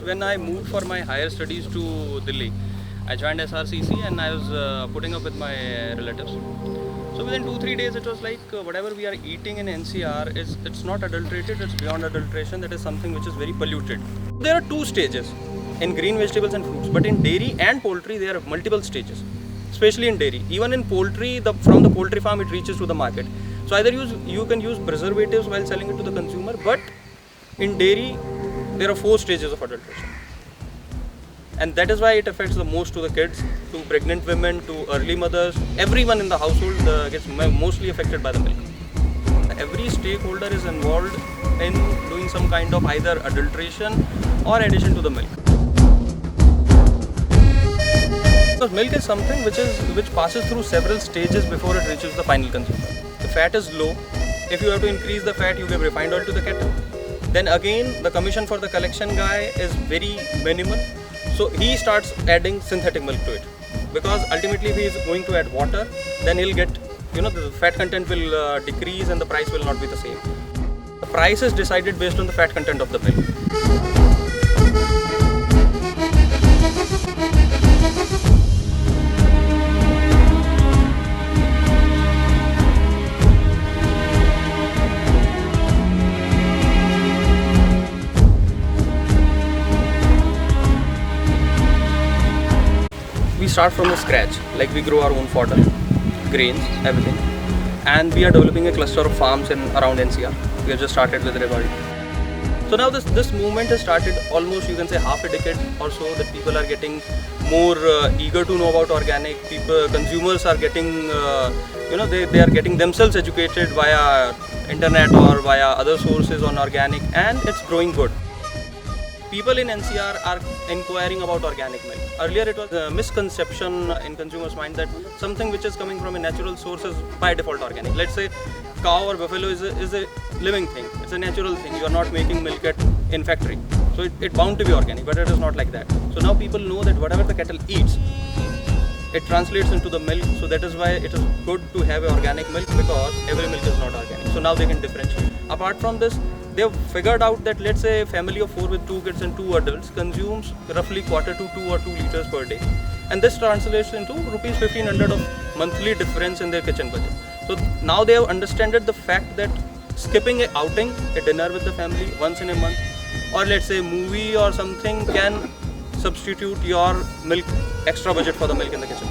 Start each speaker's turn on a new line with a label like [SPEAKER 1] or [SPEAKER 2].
[SPEAKER 1] when I moved for my higher studies to Delhi. I joined SRCC and I was putting up with my relatives. So within 2-3 days, it was like whatever we are eating in NCR it's not adulterated. It's beyond adulteration. That is something which is very polluted. There are two stages in green vegetables and fruits, but in dairy and poultry there are multiple stages. Especially in dairy, even in poultry, from the poultry farm it reaches to the market. So either you can use preservatives while selling it to the consumer, but in dairy there are 4 stages of adulteration. And that is why it affects the most to the kids, to pregnant women, to early mothers. Everyone in the household gets mostly affected by the milk. Every stakeholder is involved in doing some kind of either adulteration or addition to the milk. Because milk is something which passes through several stages before it reaches the final consumer. The fat is low. If you have to increase the fat, you give refined oil to the cattle. Then again, the commission for the collection guy is very minimal. So he starts adding synthetic milk to it. Because ultimately if he is going to add water, then he'll get, the fat content will decrease and the price will not be the same. The price is decided based on the fat content of the milk. We start from the scratch, like we grow our own fodder, grains, everything, and we are developing a cluster of farms around NCR. We have just started with Revolt. So now this movement has started almost, you can say, half a decade or so, that people are getting more eager to know about organic. Consumers are getting, they are getting themselves educated via internet or via other sources on organic, and it's growing good. People in NCR are inquiring about organic milk. Earlier it was a misconception in consumers' mind that something which is coming from a natural source is by default organic. Let's say cow or buffalo is a living thing. It's a natural thing. You are not making milk in factory. So it's bound to be organic, but it is not like that. So now people know that whatever the cattle eats, it translates into the milk. So that is why it is good to have organic milk, because every milk is not organic. So now they can differentiate. Apart from this, they have figured out that, let's say, a family of 4 with 2 kids and 2 adults consumes roughly quarter to 2 or 2 liters per day. And this translates into rupees 1500 of monthly difference in their kitchen budget. So now they have understood the fact that skipping an outing, a dinner with the family once in a month, or let's say movie or something, can substitute your milk, extra budget for the milk in the kitchen.